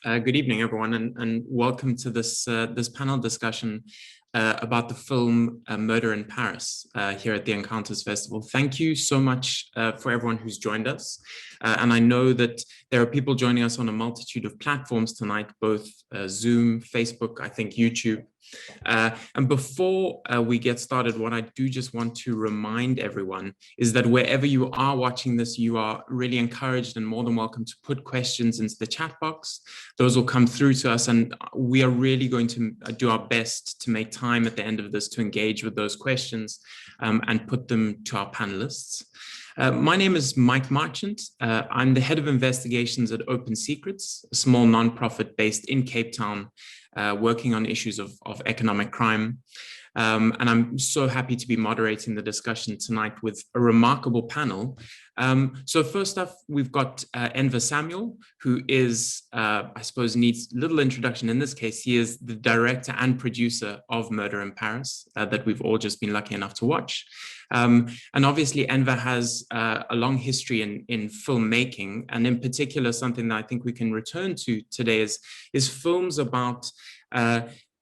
Good evening, everyone, and welcome to this panel discussion about the film Murder in Paris here at the Encounters Festival. Thank you so much for everyone who's joined us. And I know that there are people joining us on a multitude of platforms tonight, both Zoom, Facebook, I think YouTube. And before we get started, what I do just want to remind everyone is that wherever you are watching this, you are really encouraged and more than welcome to put questions into the chat box. Those will come through to us, and we are really going to do our best to make time at the end of this to engage with those questions and put them to our panelists. My name is Mike Marchant. I'm the head of investigations at Open Secrets, a small nonprofit based in Cape Town, working on issues of economic crime. And I'm so happy to be moderating the discussion tonight with a remarkable panel. So first off, we've got ENVER Samuel, who is, I suppose, needs little introduction in this case. He is the director and producer of Murder in Paris that we've all just been lucky enough to watch. And obviously, ENVER has a long history in filmmaking, and in particular, something that I think we can return to today is films about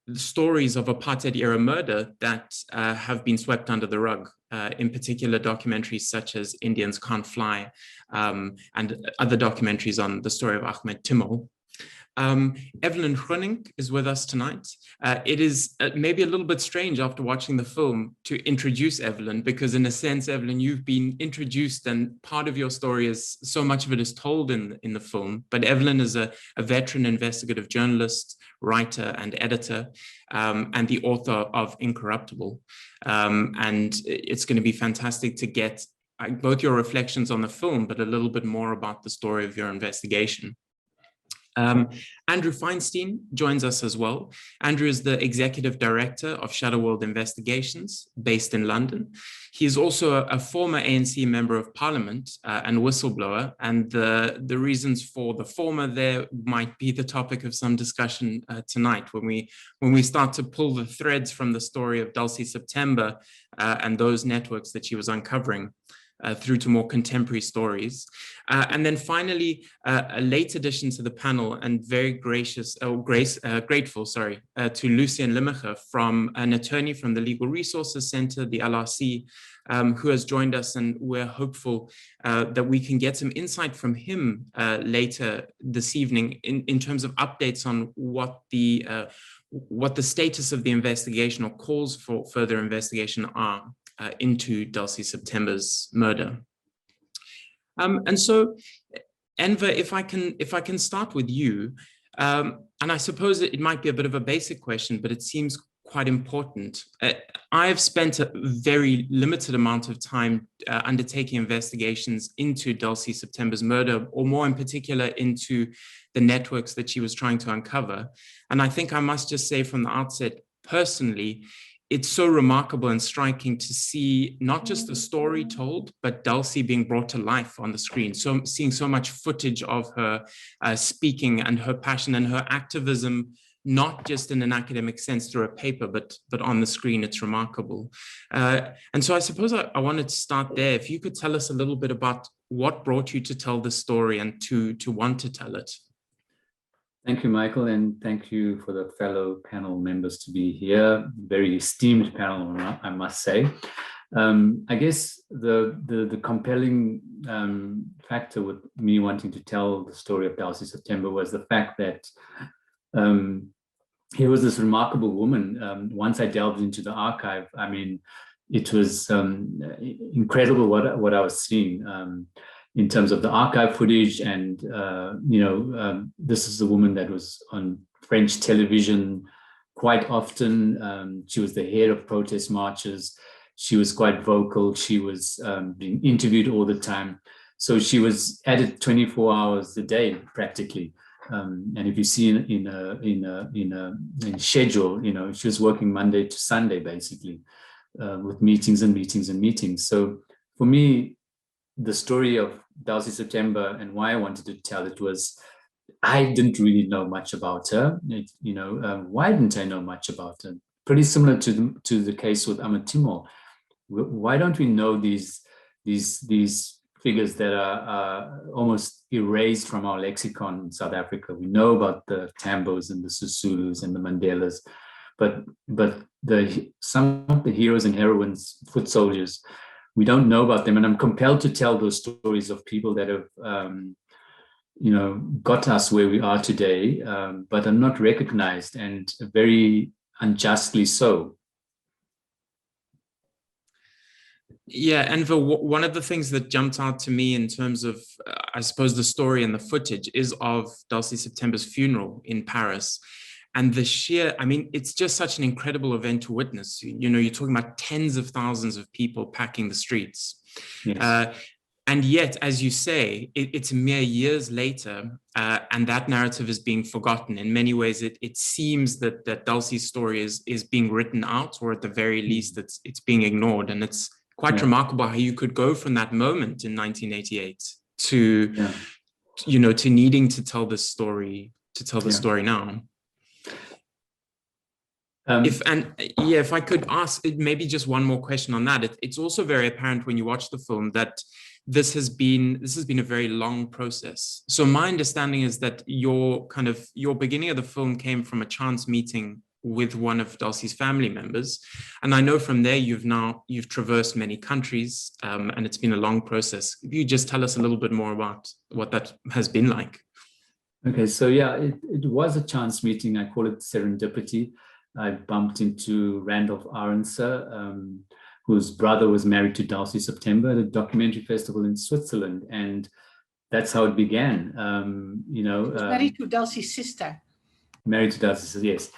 the stories of apartheid-era murder that have been swept under the rug, in particular documentaries such as Indians Can't Fly and other documentaries on the story of Ahmed Timol. EVELYN GROENINK is with us tonight. It is maybe a little bit strange after watching the film to introduce EVELYN, because in a sense, EVELYN, you've been introduced and part of your story is, so much of it is told in the film. But EVELYN is a veteran investigative journalist, writer and editor, and the author of Incorruptible. And it's going to be fantastic to get both your reflections on the film, but a little bit more about the story of your investigation. Andrew Feinstein joins us as well. Andrew is the executive director of Shadow World Investigations, based in London. He is also a former ANC member of parliament and whistleblower, and the reasons for the former there might be the topic of some discussion tonight when we start to pull the threads from the story of Dulcie September and those networks that she was uncovering. Through to more contemporary stories. And then finally, a late addition to the panel, and very grateful, to LICIEN LIMACHER, from an attorney from the Legal Resources Center, the LRC, who has joined us, and we're hopeful that we can get some insight from him later this evening in terms of updates on what the status of the investigation or calls for further investigation are. Into Dulcie September's murder. And so, ENVER, if I can start with you, and I suppose it might be a bit of a basic question, but it seems quite important. I've spent a very limited amount of time undertaking investigations into Dulcie September's murder, or more in particular into the networks that she was trying to uncover. And I think I must just say from the outset, personally, it's so remarkable and striking to see not just the story told, but Dulcie being brought to life on the screen. So seeing so much footage of her speaking and her passion and her activism, not just in an academic sense through a paper, but on the screen, it's remarkable. And so I suppose I wanted to start there. If you could tell us a little bit about what brought you to tell this story and to want to tell it. Thank you, Michael, and thank you for the fellow panel members to be here. Very esteemed panel, I must say. I guess the compelling factor with me wanting to tell the story of Dulcie September was the fact that here was this remarkable woman. Once I delved into the archive, I mean, it was incredible what I was seeing. In terms of the archive footage, and this is a woman that was on French television quite often. She was the head of protest marches. She was quite vocal. She was being interviewed all the time. So she was at it 24 hours a day practically. And if you see in schedule, she was working Monday to Sunday basically, with meetings and meetings and meetings. So for me, the story of Dulcie September and why I wanted to tell it was, I didn't really know much about her. Why didn't I know much about her? Pretty similar to the case with Ahmed Timol. Why don't we know these figures that are almost erased from our lexicon in South Africa. We know about the Tambos and the Sisulus and the Mandelas, but some of the heroes and heroines, foot soldiers, we don't know about them. And I'm compelled to tell those stories of people that have, got us where we are today, but are not recognized, and very unjustly so. Yeah, Enver, one of the things that jumped out to me in terms of, I suppose, the story and the footage is of Dulcie September's funeral in Paris. And the sheer, I mean, it's just such an incredible event to witness. You're talking about tens of thousands of people packing the streets. Yes. And yet, as you say, it's mere years later, and that narrative is being forgotten. In many ways, it seems that Dulcie's story is being written out, or at the very least, it's being ignored. And it's quite remarkable how you could go from that moment in 1988 to, to needing to tell this story, story now. If I could ask maybe just one more question on that, it's also very apparent when you watch the film that this has been a very long process. So my understanding is that your beginning of the film came from a chance meeting with one of Dulcie's family members, and I know from there you've traversed many countries, and it's been a long process. If you just tell us a little bit more about what that has been like. Okay, so yeah, it was a chance meeting. I call it serendipity. I bumped into Randolph Arendse, whose brother was married to Dulcie September at a documentary festival in Switzerland, and that's how it began. He was married to Dulcie's sister. Married to Dulcie's sister, yes.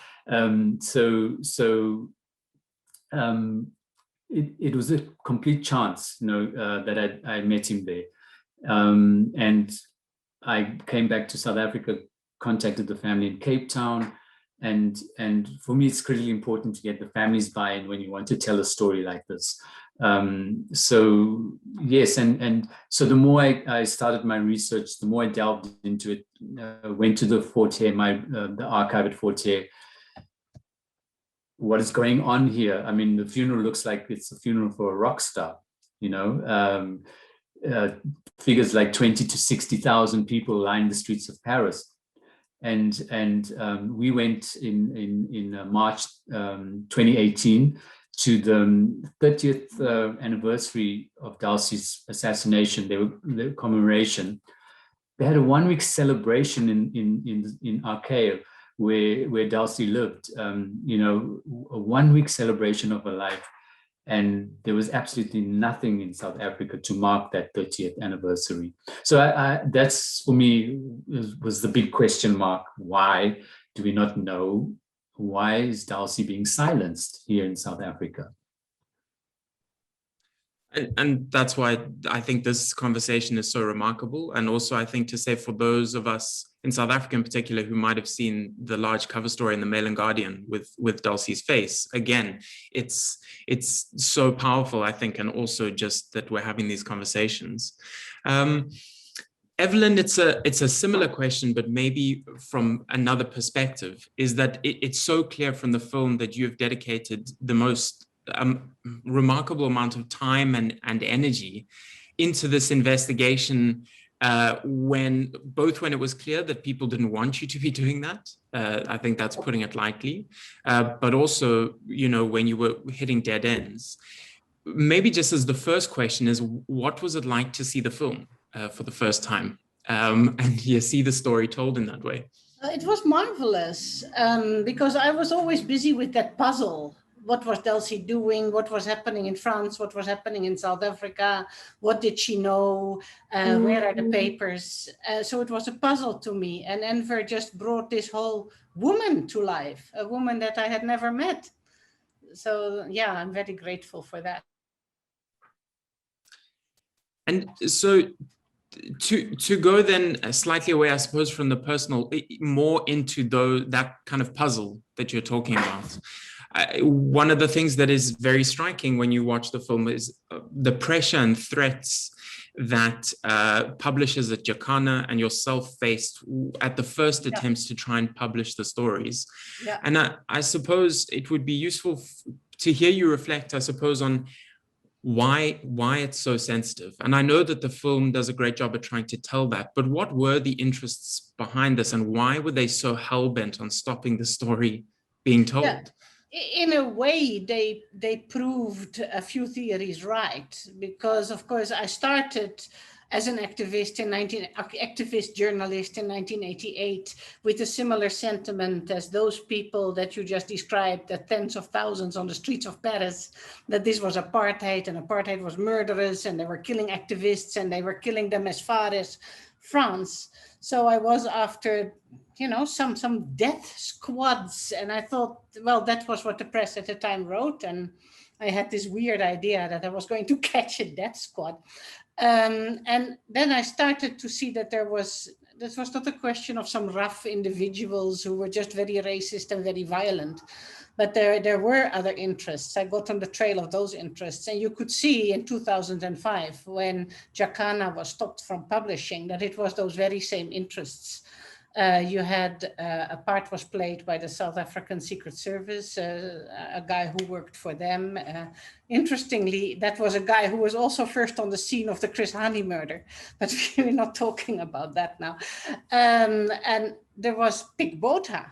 It was a complete chance, that I met him there, and I came back to South Africa, contacted the family in Cape Town. And for me, it's critically important to get the family's buy-in when you want to tell a story like this. So yes, and so the more I started my research, the more I delved into it. Went to the Fort Hare, the archive at Fort Hare. What is going on here? I mean, the funeral looks like it's a funeral for a rock star. Figures like 20 to 60,000 people line the streets of Paris. And we went in March 2018 to the 30th anniversary of Dulcie's assassination, the commemoration. They had a 1-week celebration in Arcaea where Dulcie lived, a 1-week celebration of her life. And there was absolutely nothing in South Africa to mark that 30th anniversary. So that's, for me, was the big question mark. Why do we not know? Why is Dulcie being silenced here in South Africa? And that's why I think this conversation is so remarkable. And also, I think to say for those of us in South Africa in particular who might have seen the large cover story in the Mail and Guardian with Dulcie's face, again, it's so powerful, I think, and also just that we're having these conversations. Evelyn, it's a similar question, but maybe from another perspective, is that it's so clear from the film that you've dedicated the most remarkable amount of time and energy into this investigation, when it was clear that people didn't want you to be doing that. I think that's putting it lightly, but also, when you were hitting dead ends. Maybe just as the first question is, what was it like to see the film for the first time, and you see the story told in that way? It was marvelous, because I was always busy with that puzzle. What was Dulcie doing? What was happening in France? What was happening in South Africa? What did she know? Where are the papers? So it was a puzzle to me. And ENVER just brought this whole woman to life, a woman that I had never met. So yeah, I'm very grateful for that. And so to go then slightly away, I suppose, from the personal, more into that kind of puzzle that you're talking about. One of the things that is very striking when you watch the film is the pressure and threats that publishers at Jacana and yourself faced at the first attempts to try and publish the stories. Yeah. And I suppose it would be useful to hear you reflect, I suppose, on why it's so sensitive. And I know that the film does a great job at trying to tell that, but what were the interests behind this, and why were they so hell-bent on stopping the story being told? Yeah. In a way, they proved a few theories right, because of course I started as an activist journalist in 1988 with a similar sentiment as those people that you just described, the tens of thousands on the streets of Paris, that this was apartheid and apartheid was murderous and they were killing activists and they were killing them as far as France. So I was after, you know, some death squads, and I thought, well, that was what the press at the time wrote, and I had this weird idea that I was going to catch a death squad. And then I started to see that this was not a question of some rough individuals who were just very racist and very violent, but there were other interests. I got on the trail of those interests, and you could see in 2005 when Jacana was stopped from publishing that it was those very same interests. You had a part was played by the South African Secret Service, a guy who worked for them. Interestingly, that was a guy who was also first on the scene of the Chris Hani murder, but we're not talking about that now. And there was Pik Botha.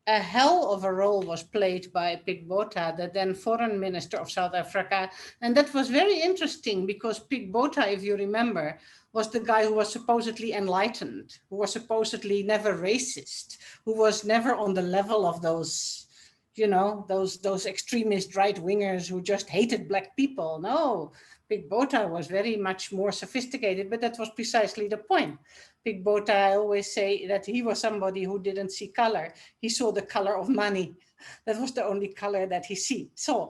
A hell of a role was played by Pik Botha, the then foreign minister of South Africa. And that was very interesting because Pik Botha, if you remember, was the guy who was supposedly enlightened, who was supposedly never racist, who was never on the level of those, you know, those extremist right-wingers who just hated Black people. No, Pik Botha was very much more sophisticated, but that was precisely the point. Pik Botha, I always say that he was somebody who didn't see color. He saw the color of money. That was the only color that he saw.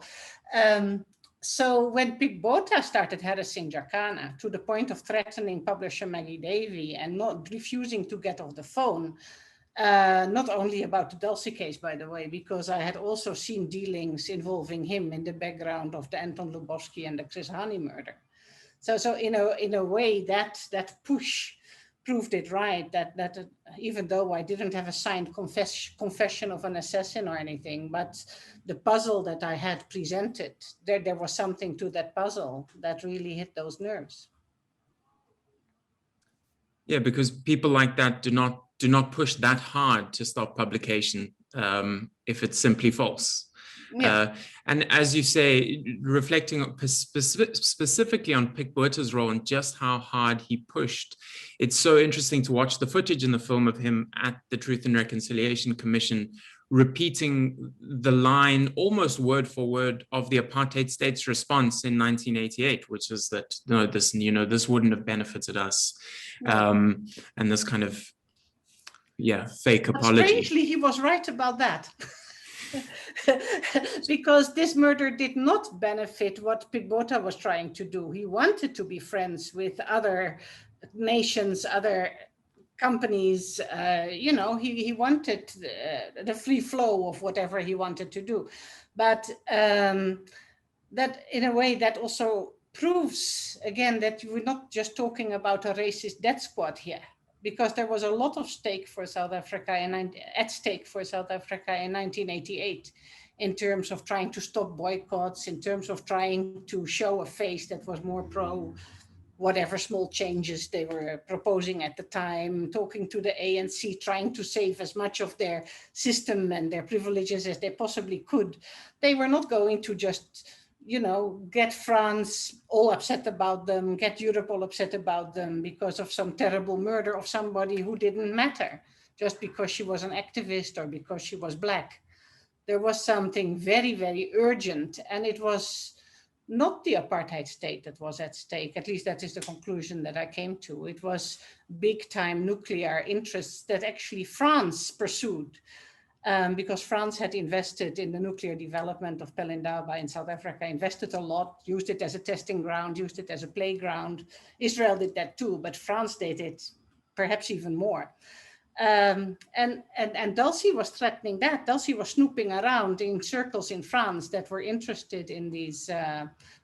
So when Pik Botha started harassing Jacana to the point of threatening publisher Maggie Davey and not refusing to get off the phone, not only about the Dulcie case, by the way, because I had also seen dealings involving him in the background of the Anton Lubowski and the Chris Hani murder. So in a way that push proved it right, that even though I didn't have a signed confession of an assassin or anything, but the puzzle that I had presented, there was something to that puzzle that really hit those nerves. Yeah, because people like that do not push that hard to stop publication if it's simply false. Yeah. And as you say, reflecting specifically on Pik Botha's role and just how hard he pushed, it's so interesting to watch the footage in the film of him at the Truth and Reconciliation Commission repeating the line almost word for word of the apartheid state's response in 1988, which is that this wouldn't have benefited us, and this kind of fake apology. Strangely, he was right about that. Because this murder did not benefit what Pik Botha was trying to do. He wanted to be friends with other nations, other companies, he wanted the free flow of whatever he wanted to do. But that in a way that also proves again that we're not just talking about a racist death squad here, because there was a lot of stake for South Africa and at stake for South Africa in 1988 in terms of trying to stop boycotts, in terms of trying to show a face that was more pro whatever small changes they were proposing at the time, talking to the ANC, trying to save as much of their system and their privileges as they possibly could. They were not going to just, get France all upset about them, get Europe all upset about them because of some terrible murder of somebody who didn't matter, just because she was an activist or because she was Black. There was something very, very urgent, and it was not the apartheid state that was at stake. At least that is the conclusion that I came to. It was big time nuclear interests that actually France pursued, because France had invested in the nuclear development of Pelindaba in South Africa, invested a lot, used it as a testing ground, used it as a playground. Israel did that too, but France did it perhaps even more. And Dulcie was threatening that. Dulcie was snooping around in circles in France that were interested in these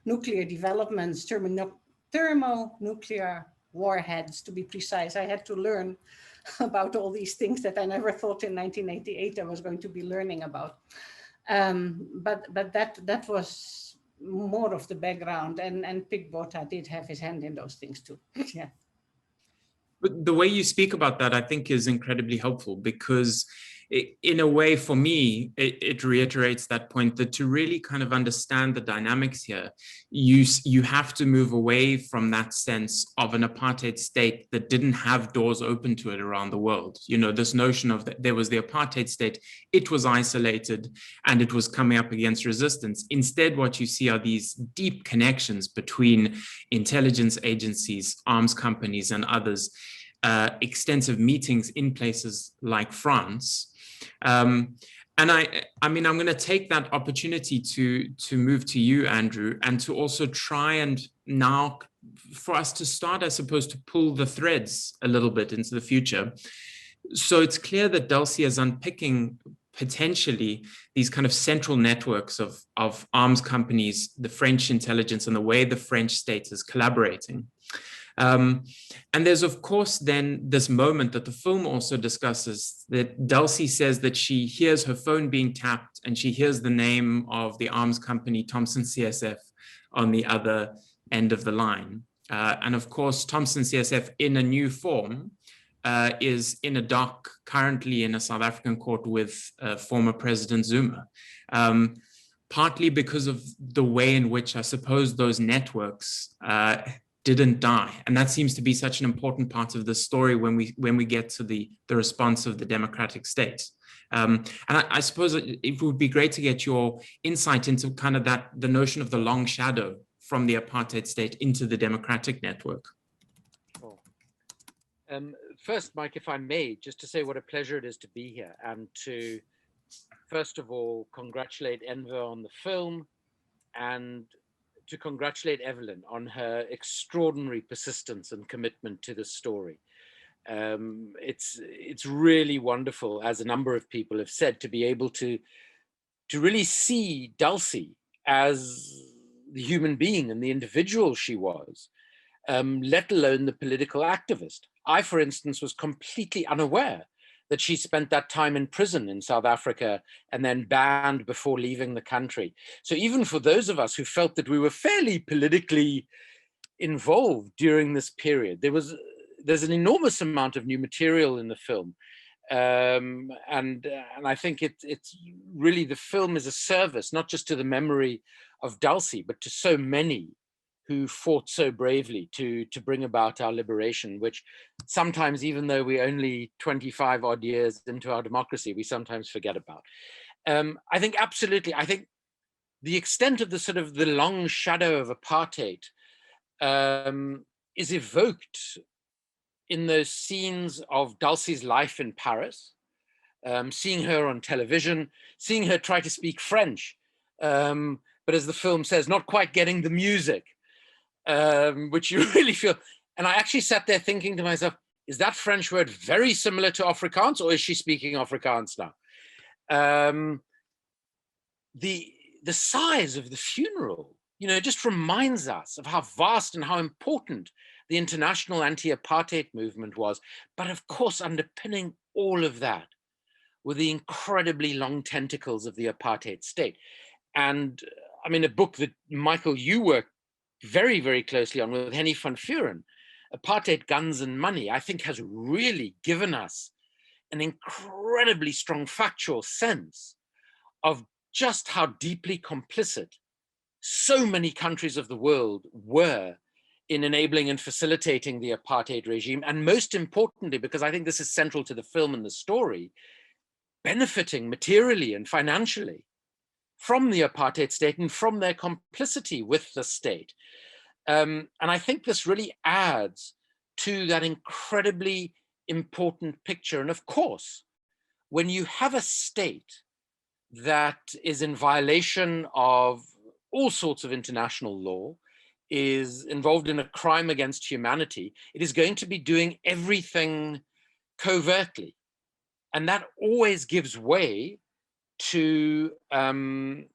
nuclear developments, thermonuclear warheads, to be precise. I had to learn about all these things that I never thought in 1988 I was going to be learning about. But that was more of the background, and Pik Botha did have his hand in those things too. Yeah. But the way you speak about that, I think, is incredibly helpful, because in a way, for me, it reiterates that point that to really kind of understand the dynamics here, you have to move away from that sense of an apartheid state that didn't have doors open to it around the world. You know, this notion of that there was the apartheid state, it was isolated, and it was coming up against resistance. Instead, what you see are these deep connections between intelligence agencies, arms companies, and others, extensive meetings in places like France. And I mean, I'm going to take that opportunity to move to you, Andrew, and to also try and now for us to start, I suppose, to pull the threads a little bit into the future. So it's clear that Delcy is unpicking potentially these kind of central networks of arms companies, the French intelligence, and the way the French state is collaborating. And there's, of course, then this moment that the film also discusses, that Delcy says that she hears her phone being tapped and she hears the name of the arms company Thomson CSF on the other end of the line. And of course, Thomson CSF in a new form is in a dock currently in a South African court with former President Zuma. Partly because of the way in which I suppose those networks didn't die. And that seems to be such an important part of the story when we get to the response of the democratic state. And I suppose it would be great to get your insight into kind of the notion of the long shadow from the apartheid state into the democratic network. Oh. First, Mike, if I may, just to say what a pleasure it is to be here, and to, first of all, congratulate ENVER on the film, and to congratulate EVELYN on her extraordinary persistence and commitment to the story. It's really wonderful, as a number of people have said, to be able to really see Delcy as the human being and the individual she was, let alone the political activist. I, for instance, was completely unaware that she spent that time in prison in South Africa and then banned before leaving the country. So even for those of us who felt that we were fairly politically involved during this period, there's an enormous amount of new material in the film. And I think it's really, the film is a service, not just to the memory of Delcy, but to so many who fought so bravely to bring about our liberation, which sometimes, even though we're only 25 odd years into our democracy, we sometimes forget about. I think absolutely, I think the extent of the sort of the long shadow of apartheid is evoked in those scenes of Delcy's life in Paris, seeing her on television, seeing her try to speak French, but as the film says, not quite getting the music, which you really feel. And I actually sat there thinking to myself, is that French word very similar to Afrikaans, or is she speaking Afrikaans now? The size of the funeral, you know, just reminds us of how vast and how important the international anti-apartheid movement was. But of course, underpinning all of that were the incredibly long tentacles of the apartheid state. And I mean, a book that, Michael, you worked very, very closely on with Henny van Vuren, Apartheid, Guns and Money, I think has really given us an incredibly strong factual sense of just how deeply complicit so many countries of the world were in enabling and facilitating the apartheid regime. And most importantly, because I think this is central to the film and the story, benefiting materially and financially from the apartheid state and from their complicity with the state. And I think this really adds to that incredibly important picture. And of course, when you have a state that is in violation of all sorts of international law, is involved in a crime against humanity, it is going to be doing everything covertly. And that always gives way to an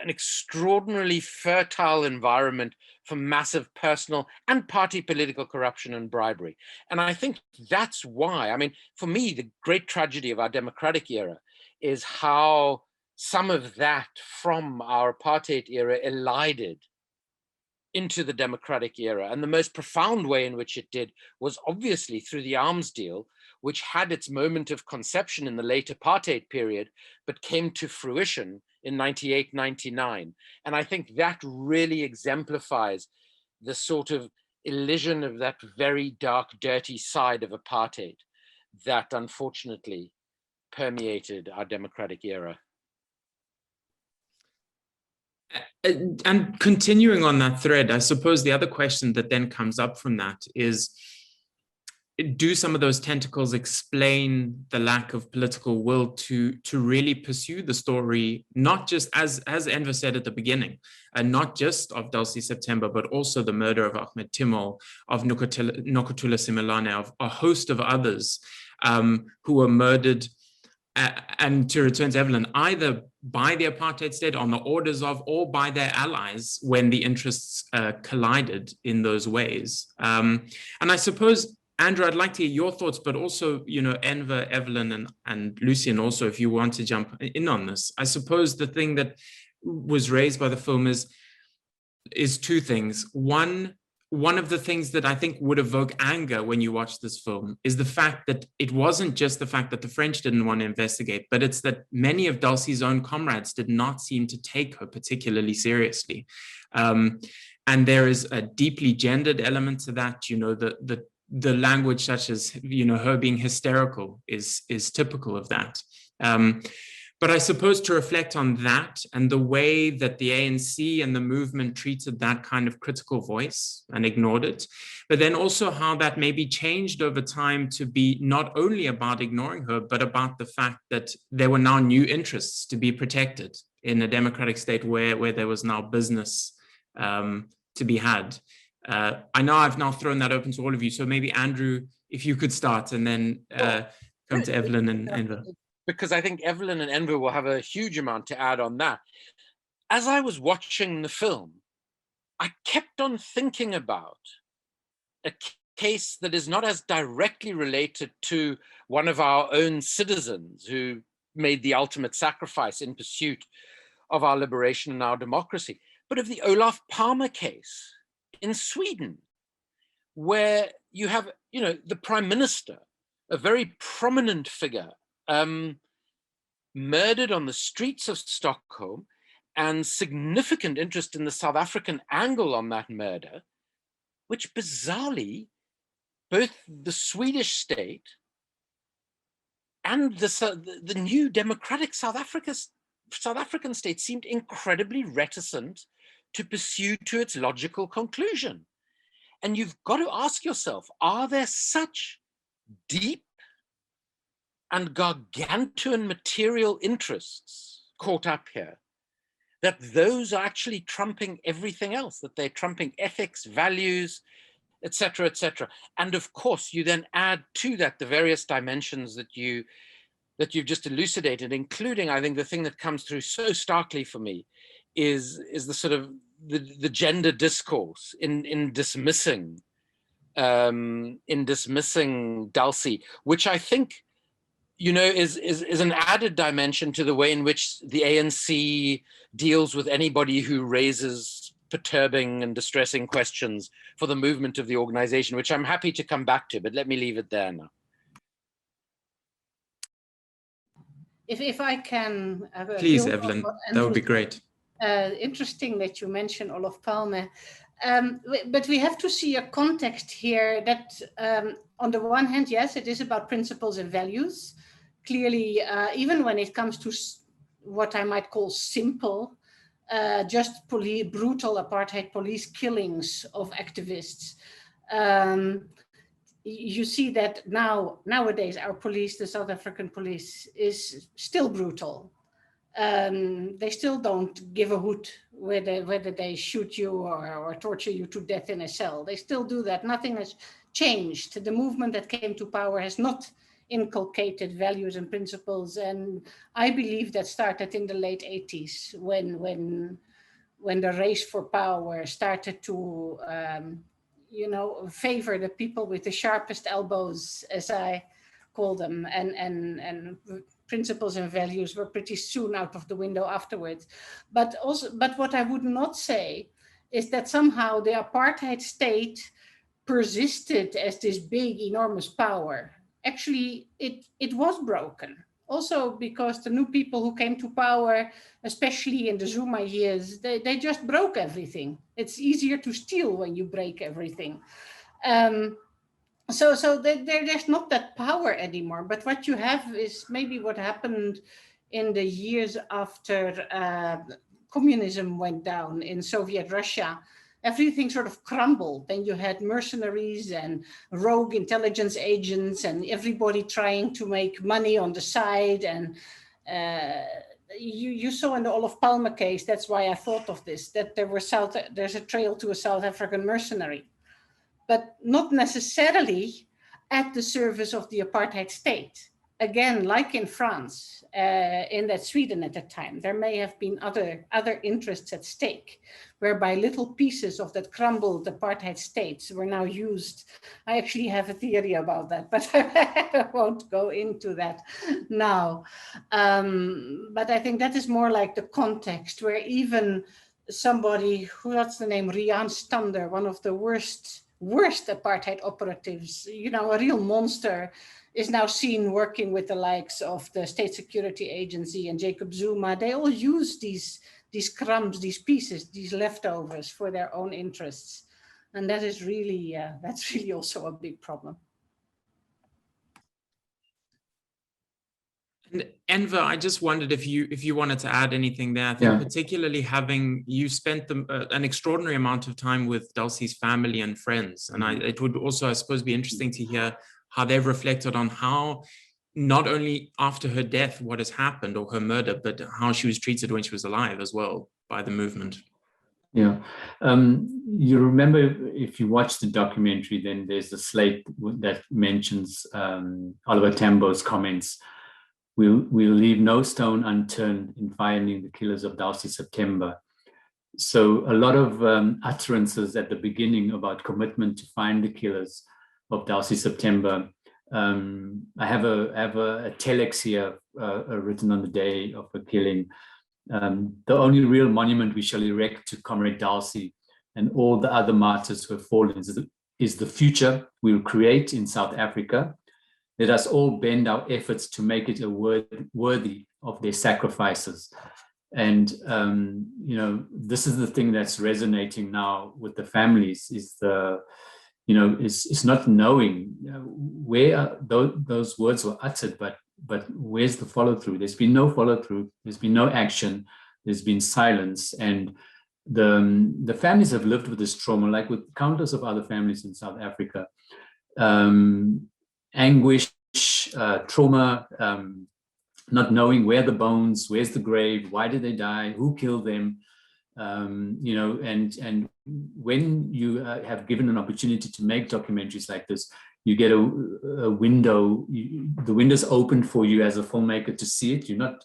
extraordinarily fertile environment for massive personal and party political corruption and bribery. And I think that's why, I mean, for me, the great tragedy of our democratic era is how some of that from our apartheid era elided into the democratic era. And the most profound way in which it did was obviously through the arms deal, which had its moment of conception in the late apartheid period, but came to fruition in 98, 99. And I think that really exemplifies the sort of elision of that very dark, dirty side of apartheid that unfortunately permeated our democratic era. And continuing on that thread, I suppose the other question that then comes up from that is, do some of those tentacles explain the lack of political will to really pursue the story, not just, as Enver said at the beginning, and not just of Dulcie September, but also the murder of Ahmed Timol, of Nokuthula Simelane, of a host of others who were murdered, and to return to Evelyn, either by the apartheid state on the orders of, or by their allies when the interests collided in those ways. And I suppose, Andrew, I'd like to hear your thoughts, but also, you know, Enver, Evelyn, and Lucien also, if you want to jump in on this. I suppose the thing that was raised by the film is two things. One of the things that I think would evoke anger when you watch this film is the fact that it wasn't just the fact that the French didn't want to investigate, but it's that many of Dulcie's own comrades did not seem to take her particularly seriously. And there is a deeply gendered element to that. You know, the language such as, you know, her being hysterical is typical of that. But I suppose to reflect on that and the way that the ANC and the movement treated that kind of critical voice and ignored it, but then also how that maybe changed over time to be not only about ignoring her, but about the fact that there were now new interests to be protected in a democratic state where there was now business to be had. I know I've now thrown that open to all of you, so maybe Andrew, if you could start and then come to Evelyn and Enver. Because I think Evelyn and Enver will have a huge amount to add on that. As I was watching the film, I kept on thinking about a case that is not as directly related to one of our own citizens who made the ultimate sacrifice in pursuit of our liberation and our democracy, but of the Olof Palme case in Sweden, where you have, you know, the Prime Minister, a very prominent figure, murdered on the streets of Stockholm, and significant interest in the South African angle on that murder, which bizarrely, both the Swedish state and the new democratic South African state seemed incredibly reticent to pursue to its logical conclusion. And you've got to ask yourself, are there such deep and gargantuan material interests caught up here that those are actually trumping everything else, that they're trumping ethics, values, etc., etc.? And of course, you then add to that the various dimensions that you've just elucidated, including, I think, the thing that comes through so starkly for me is the sort of the gender discourse in dismissing Dulcie, which I think, you know, is an added dimension to the way in which the ANC deals with anybody who raises perturbing and distressing questions for the movement of the organization, which I'm happy to come back to, but let me leave it there now. If I can... Please, Evelyn, that would be great. Interesting that you mention Olof Palme. But we have to see a context here that on the one hand, yes, it is about principles and values. Clearly, even when it comes to what I might call simple, just brutal apartheid police killings of activists, you see that nowadays our police, the South African police, is still brutal. They still don't give a hoot whether they shoot you or torture you to death in a cell. They still do that. Nothing has changed. The movement that came to power has not inculcated values and principles. And I believe that started in the late 80s when the race for power started to, you know, favor the people with the sharpest elbows, as I call them, and principles and values were pretty soon out of the window afterwards. But what I would not say is that somehow the apartheid state persisted as this big, enormous power. Actually, it was broken. Also because the new people who came to power, especially in the Zuma years, they just broke everything. It's easier to steal when you break everything. So there's not that power anymore. But what you have is maybe what happened in the years after communism went down in Soviet Russia. Everything sort of crumbled. Then you had mercenaries and rogue intelligence agents and everybody trying to make money on the side. And you saw in the Olof Palme case, that's why I thought of this, that there's a trail to a South African mercenary, but not necessarily at the service of the apartheid state. Again, like in France, in that Sweden at that time, there may have been other interests at stake, whereby little pieces of that crumbled apartheid states were now used. I actually have a theory about that, but I won't go into that now. But I think that is more like the context where even somebody, what's the name, Riaan Stander, one of the worst apartheid operatives, you know, a real monster, is now seen working with the likes of the State Security Agency and Jacob Zuma. They all use these crumbs, these pieces, these leftovers for their own interests. And that is really, that's really also a big problem. And ENVER, I just wondered if you wanted to add anything there. I think particularly you spent an extraordinary amount of time with Dulcie's family and friends. And it would also, I suppose, be interesting to hear how they've reflected on how, not only after her death, what has happened or her murder, but how she was treated when she was alive as well by the movement. Yeah. You remember, if you watch the documentary, then there's a slate that mentions Oliver Tambo's comments. We'll leave no stone unturned in finding the killers of Dulcie September. So a lot of utterances at the beginning about commitment to find the killers of Dulcie September. I have a telex here written on the day of her killing. The only real monument we shall erect to Comrade Dulcie and all the other martyrs who have fallen is the future we will create in South Africa. Let us all bend our efforts to make it worthy of their sacrifices. And you know, this is the thing that's resonating now with the families, is is not knowing where those words were uttered, but where's the follow through? There's been no follow through. There's been no action. There's been silence, and the families have lived with this trauma, like with countless of other families in South Africa. Anguish, trauma, not knowing where the bones, where's the grave, why did they die, who killed them, and when you have given an opportunity to make documentaries like this, you get a window, the window's open for you as a filmmaker to see it. You're not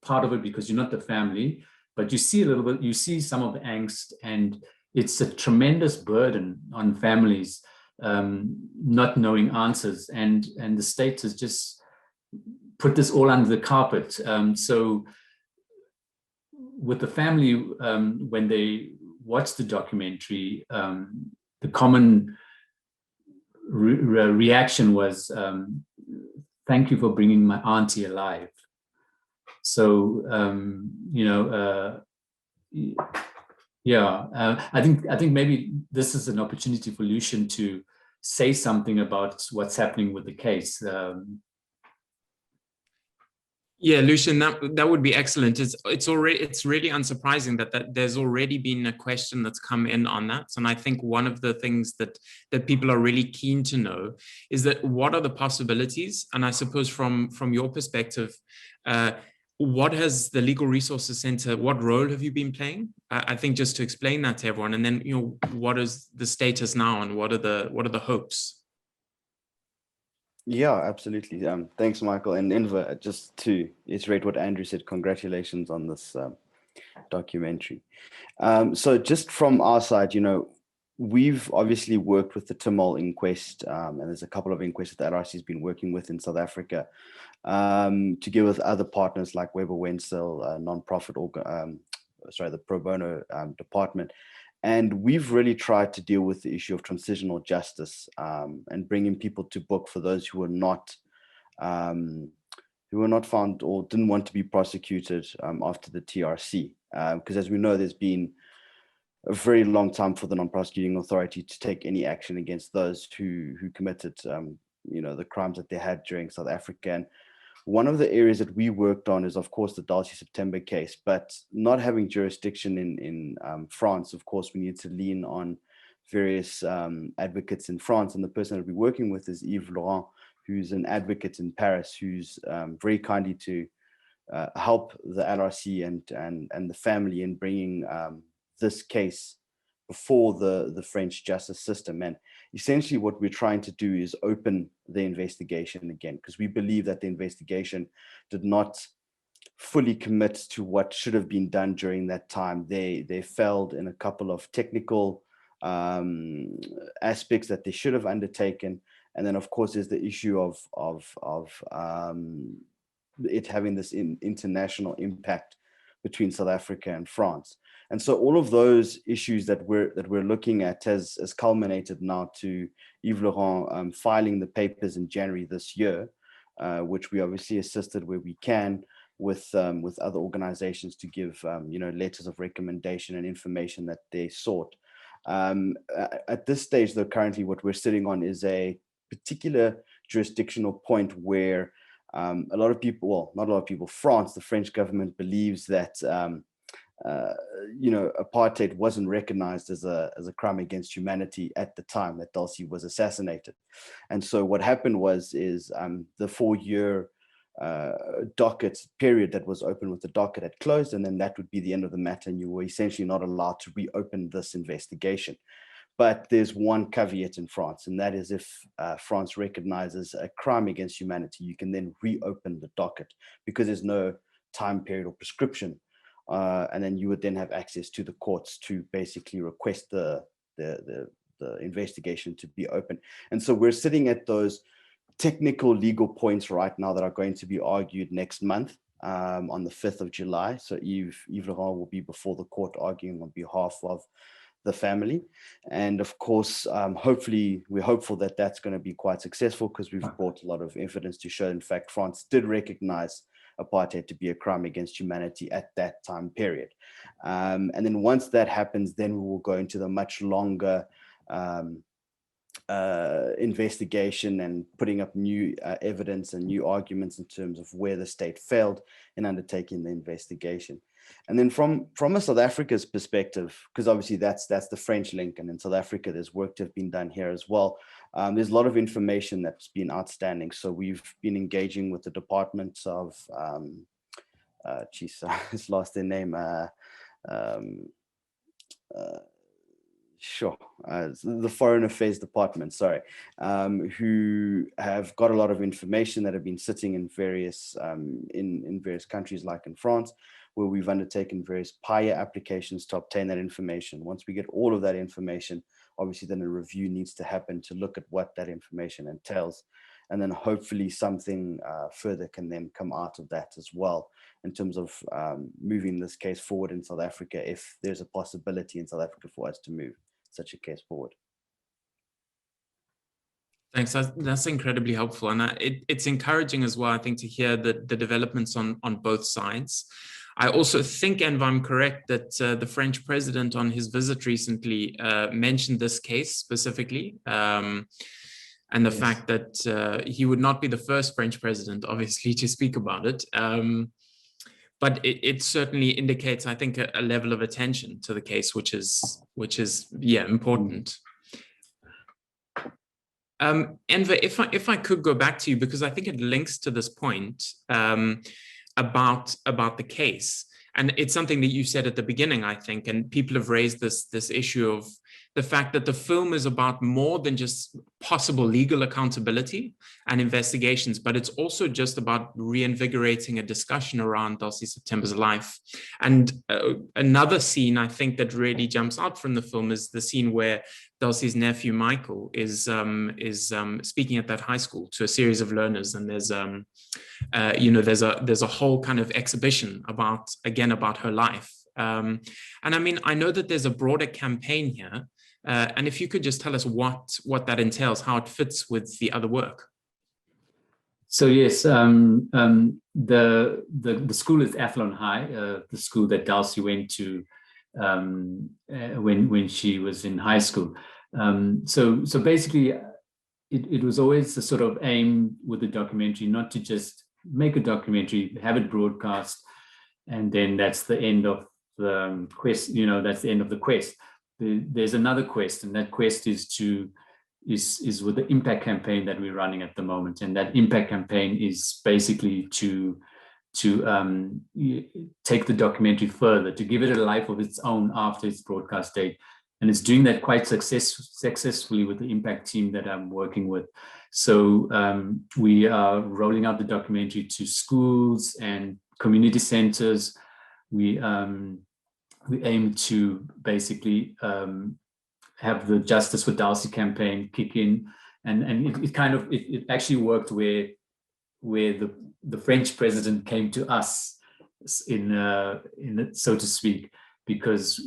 part of it because you're not the family, but you see a little bit, you see some of the angst, and it's a tremendous burden on families not knowing answers, and the state has just put this all under the carpet. So with the family, when they watched the documentary, the common reaction was, thank you for bringing my auntie alive. So, I think maybe this is an opportunity for Lucien to say something about what's happening with the case. Yeah, Lucien, that would be excellent. It's really unsurprising that there's already been a question that's come in on that. And I think one of the things that people are really keen to know is that what are the possibilities? And I suppose from your perspective, what has the Legal Resources Center, what role have you been playing? I think just to explain that to everyone, and then what is the status now, and what are the hopes? Yeah, absolutely. Thanks, Michael. And ENVER, just to iterate what Andrew said, congratulations on this documentary. So just from our side, we've obviously worked with the Timol inquest, and there's a couple of inquests that LRC has been working with in South Africa, together with other partners like Weber Wenzel, non-profit, the pro bono department. And we've really tried to deal with the issue of transitional justice, and bringing people to book for those who were not found or didn't want to be prosecuted after the TRC. Because as we know, there's been a very long time for the non-prosecuting authority to take any action against those who committed, the crimes that they had during South Africa. And one of the areas that we worked on is, of course, the Dulcie September case, but not having jurisdiction in France, of course, we need to lean on various advocates in France. And the person that we're working with is EVELYN, who's an advocate in Paris, who's very kindly to help the LRC and the family in bringing this case before the French justice system. And essentially what we're trying to do is open the investigation again, because we believe that the investigation did not fully commit to what should have been done during that time. They failed in a couple of technical aspects that they should have undertaken. And then of course there's the issue of it having this international impact between South Africa and France. And so all of those issues that we're looking at has culminated now to EVELYN filing the papers in January this year, which we obviously assisted where we can with other organizations to give letters of recommendation and information that they sought. At this stage, though, currently what we're sitting on is a particular jurisdictional point where a lot of people, well, not a lot of people, France, the French government believes that apartheid wasn't recognized as a crime against humanity at the time that Dulcie was assassinated. And so what happened was the 4-year docket period that was open with the docket had closed, and then that would be the end of the matter, and you were essentially not allowed to reopen this investigation. But there's one caveat in France, and that is if France recognizes a crime against humanity, you can then reopen the docket because there's no time period or prescription. And then you would then have access to the courts to basically request the investigation to be open. And so we're sitting at those technical legal points right now that are going to be argued next month on the 5th of July. So EVELYN will be before the court arguing on behalf of the family. And of course, hopefully, we're hopeful that that's going to be quite successful because we've brought a lot of evidence to show, in fact, France did recognize apartheid to be a crime against humanity at that time period. And then once that happens, then we will go into the much longer investigation and putting up new evidence and new arguments in terms of where the state failed in undertaking the investigation. And then from a South Africa's perspective, because obviously that's the French link, and in South Africa there's work to have been done here as well. There's a lot of information that's been outstanding. So we've been engaging with the Department of, I just lost their name. The Foreign Affairs Department, sorry, who have got a lot of information that have been sitting in various in various countries, like in France, where we've undertaken various PIA applications to obtain that information. Once we get all of that information, obviously then a review needs to happen to look at what that information entails. And then hopefully something further can then come out of that as well, in terms of moving this case forward in South Africa, if there's a possibility in South Africa for us to move such a case forward. Thanks, that's incredibly helpful. And it's encouraging as well, I think, to hear the developments on both sides. I also think, and if I'm correct, that the French president on his visit recently mentioned this case specifically, and the fact that he would not be the first French president, obviously, to speak about it. But it certainly indicates, I think, a level of attention to the case, which is important. Enver, if I could go back to you, because I think it links to this point about the case, and it's something that you said at the beginning, I think, and people have raised this issue of the fact that the film is about more than just possible legal accountability and investigations, but it's also just about reinvigorating a discussion around Dulcie September's life. And another scene, I think, that really jumps out from the film is the scene where Dulcie's nephew Michael is speaking at that high school to a series of learners, and there's there's a whole kind of exhibition about her life. And I mean, I know that there's a broader campaign here, and if you could just tell us what that entails, how it fits with the other work. So yes, the school is Athlone High, the school that Dulcie went to when she was in high school. So basically, it was always the sort of aim with the documentary, not to just make a documentary, have it broadcast, and then that's the end of the quest. You know, that's the end of the quest. There's another quest, and that quest is with the impact campaign that we're running at the moment. And that impact campaign is basically to take the documentary further, to give it a life of its own after its broadcast date. And it's doing that quite successfully with the impact team that I'm working with. So we are rolling out the documentary to schools and community centers. We aim to basically have the Justice for Dulcie campaign kick in, and it actually worked where the French president came to us in so to speak, because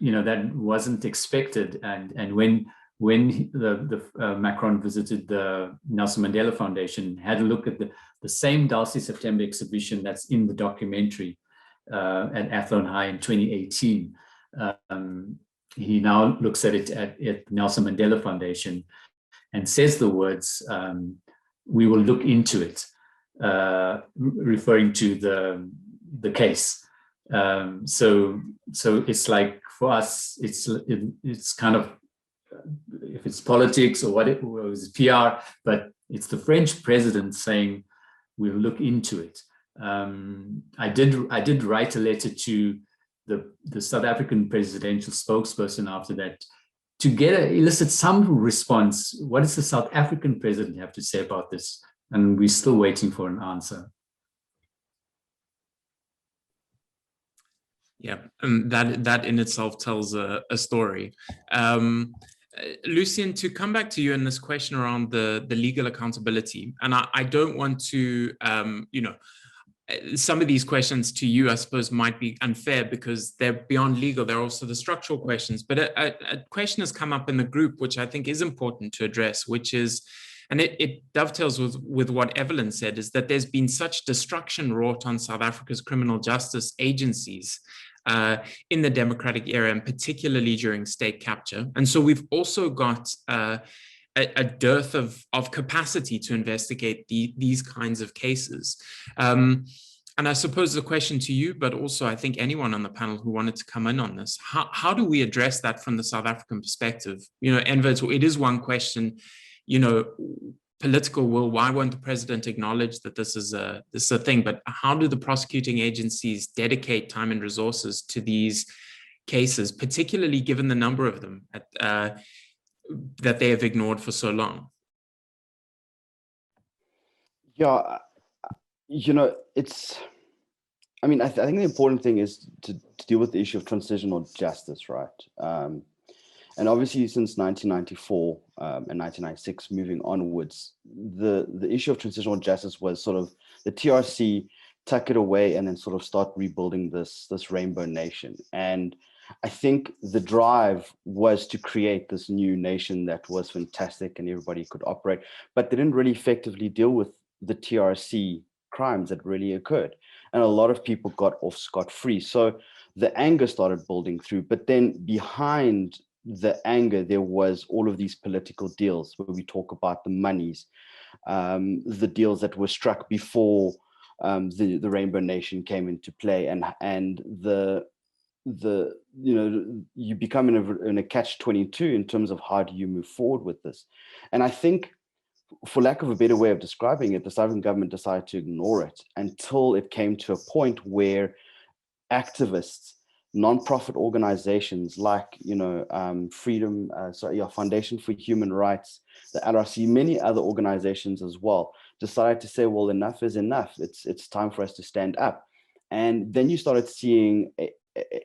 that wasn't expected, and when Macron visited the Nelson Mandela Foundation, had a look at the same Dulcie September exhibition that's in the documentary at Athlone High in 2018. He now looks at it at Nelson Mandela Foundation and says the words, "We will look into it," referring to the case. So it's like, for us, it's kind of, if it's politics or what it was, PR, but it's the French president saying we'll look into it. I did write a letter to the South African presidential spokesperson after that to elicit some response. What does the South African president have to say about this? And we're still waiting for an answer. Yeah, that in itself tells a story. Lucien, to come back to you in this question around the legal accountability, and I don't want to, some of these questions to you, I suppose, might be unfair because they're beyond legal. They're also the structural questions. But a question has come up in the group, which I think is important to address, which is, and it dovetails with what EVELYN said, is that there's been such destruction wrought on South Africa's criminal justice agencies in the democratic era, and particularly during state capture. And so we've also got a dearth of capacity to investigate these kinds of cases. And I suppose the question to you, but also I think anyone on the panel who wanted to come in on this, how do we address that from the South African perspective? Enver, it is one question, political will, why won't the president acknowledge that this is a thing? But how do the prosecuting agencies dedicate time and resources to these cases, particularly given the number of them that they have ignored for so long? Yeah, I think the important thing is to deal with the issue of transitional justice, right? And obviously since 1994 and 1996 moving onwards, the issue of transitional justice was sort of the TRC tuck it away and then sort of start rebuilding this rainbow nation. And I think the drive was to create this new nation that was fantastic and everybody could operate, but they didn't really effectively deal with the TRC crimes that really occurred. And a lot of people got off scot-free. So the anger started building through, but then behind the anger, there was all of these political deals where we talk about the monies, the deals that were struck before the Rainbow Nation came into play, and you become in a catch-22 in terms of how do you move forward with this. And I think, for lack of a better way of describing it, the South African government decided to ignore it until it came to a point where activists, non-profit organizations like Foundation for Human Rights, the LRC, many other organizations as well, decided to say, well, enough is enough. It's time for us to stand up. And then you started seeing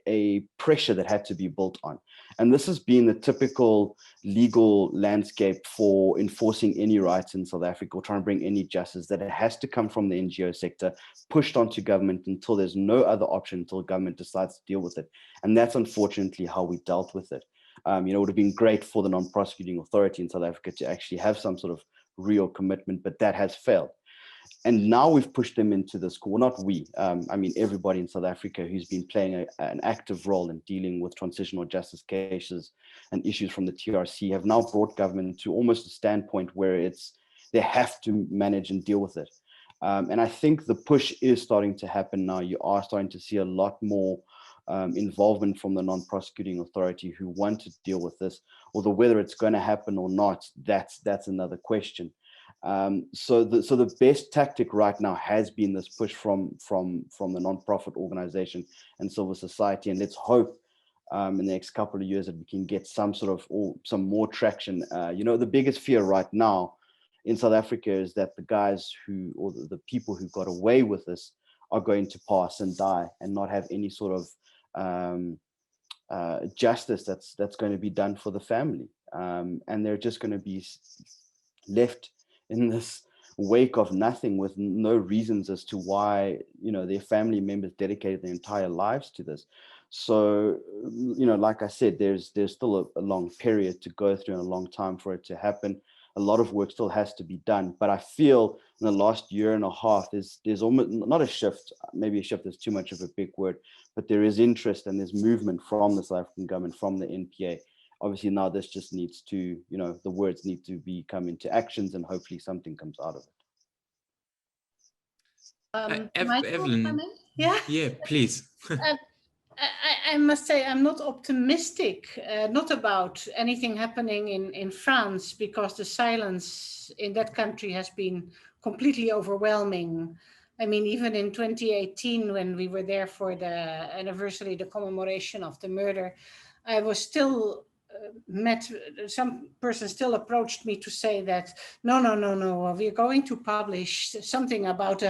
a pressure that had to be built on. And this has been the typical legal landscape for enforcing any rights in South Africa, or trying to bring any justice, that it has to come from the NGO sector, pushed onto government until there's no other option, until government decides to deal with it. And that's unfortunately how we dealt with it. It would have been great for the non-prosecuting authority in South Africa to actually have some sort of real commitment, but that has failed. And now we've pushed them into this, well, not we, everybody in South Africa who's been playing an active role in dealing with transitional justice cases and issues from the TRC have now brought government to almost a standpoint where they have to manage and deal with it. And I think the push is starting to happen now. You are starting to see a lot more involvement from the non-prosecuting authority who want to deal with this, although whether it's going to happen or not, that's another question. So the best tactic right now has been this push from the non-profit organization and civil society, and let's hope in the next couple of years that we can get some more traction. The biggest fear right now in South Africa is that the guys or the people who got away with this are going to pass and die and not have any sort of justice that's going to be done for the family, and they're just going to be left in this wake of nothing with no reasons as to why their family members dedicated their entire lives to this. So like I said, there's still a long period to go through and a long time for it to happen. A lot of work still has to be done, but I feel in the last year and a half there's almost not a shift, maybe a shift is too much of a big word, but there is interest and there's movement from the South African government, from the NPA. Obviously now this just needs to, the words need to come into actions, and hopefully something comes out of it. Evelyn, yeah, please. I must say I'm not optimistic, not about anything happening in France, because the silence in that country has been completely overwhelming. I mean, even in 2018, when we were there for the anniversary, the commemoration of the murder, I was still some person still approached me to say that, no, we're going to publish something about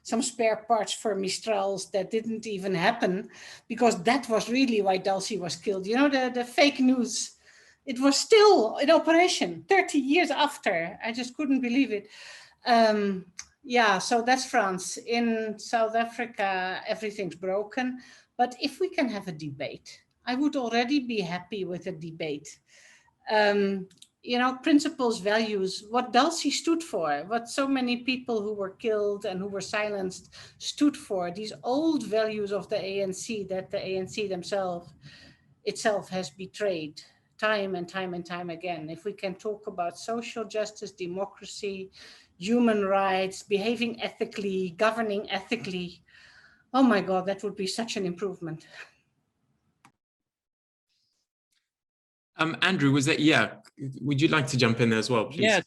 some spare parts for Mistrals that didn't even happen, because that was really why Dulcie was killed. The fake news, it was still in operation 30 years after. I just couldn't believe it. So that's France. In South Africa, everything's broken. But if we can have a debate, I would already be happy with a debate. Principles, values, what Dulcie stood for, what so many people who were killed and who were silenced stood for, these old values of the ANC that the ANC itself has betrayed time and time and time again. If we can talk about social justice, democracy, human rights, behaving ethically, governing ethically, oh my God, that would be such an improvement. Andrew, would you like to jump in there as well, please? Yeah,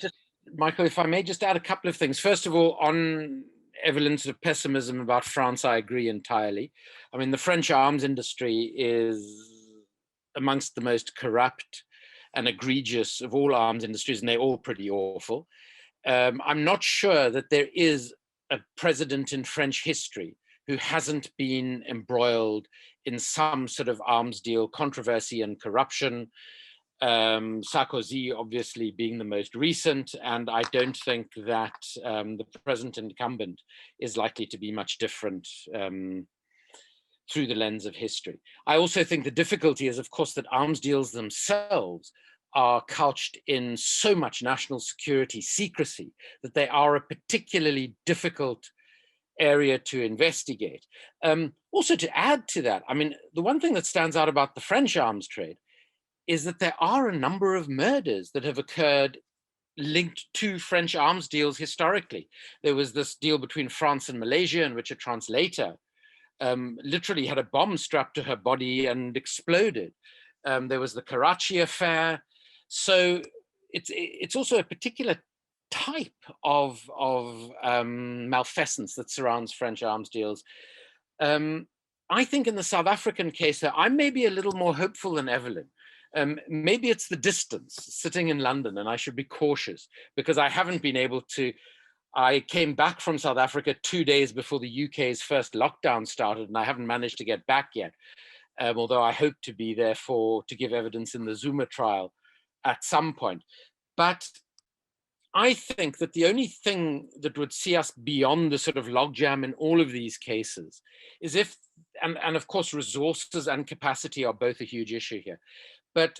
Michael, if I may just add a couple of things. First of all, on Evelyn's sort of pessimism about France, I agree entirely. I mean, the French arms industry is amongst the most corrupt and egregious of all arms industries, and they're all pretty awful. I'm not sure that there is a president in French history who hasn't been embroiled in some sort of arms deal controversy and corruption. Sarkozy obviously being the most recent, and I don't think that the present incumbent is likely to be much different through the lens of history. I also think the difficulty is, of course, that arms deals themselves are couched in so much national security secrecy that they are a particularly difficult area to investigate. Also, to add to that, I mean, the one thing that stands out about the French arms trade is that there are a number of murders that have occurred linked to French arms deals historically. There was this deal between France and Malaysia in which a translator literally had a bomb strapped to her body and exploded. There was the Karachi affair. So it's also a particular type of malfeasance that surrounds French arms deals. I think in the South African case, I'm maybe a little more hopeful than Evelyn. Maybe it's the distance sitting in London, and I should be cautious because I haven't been able to I came back from South Africa 2 days before the UK's first lockdown started, and I haven't managed to get back yet, although I hope to be there to give evidence in the Zuma trial at some point. But I think that the only thing that would see us beyond the sort of logjam in all of these cases is if, and of course resources and capacity are both a huge issue here, but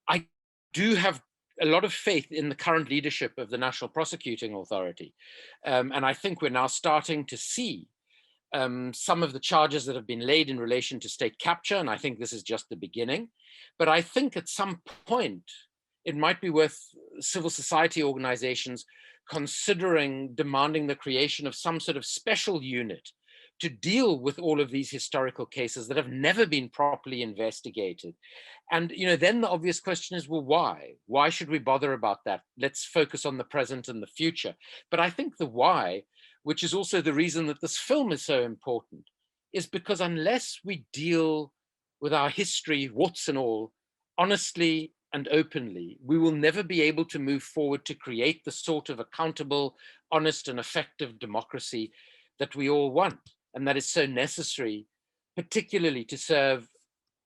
I do have a lot of faith in the current leadership of the National Prosecuting Authority. And I think we're now starting to see some of the charges that have been laid in relation to state capture, and I think this is just the beginning. But I think at some point, it might be worth civil society organizations considering demanding the creation of some sort of special unit to deal with all of these historical cases that have never been properly investigated. And then the obvious question is, well, why? Why should we bother about that? Let's focus on the present and the future. But I think the why, which is also the reason that this film is so important, is because unless we deal with our history, warts and all, honestly and openly, we will never be able to move forward to create the sort of accountable, honest and effective democracy that we all want. And that is so necessary, particularly to serve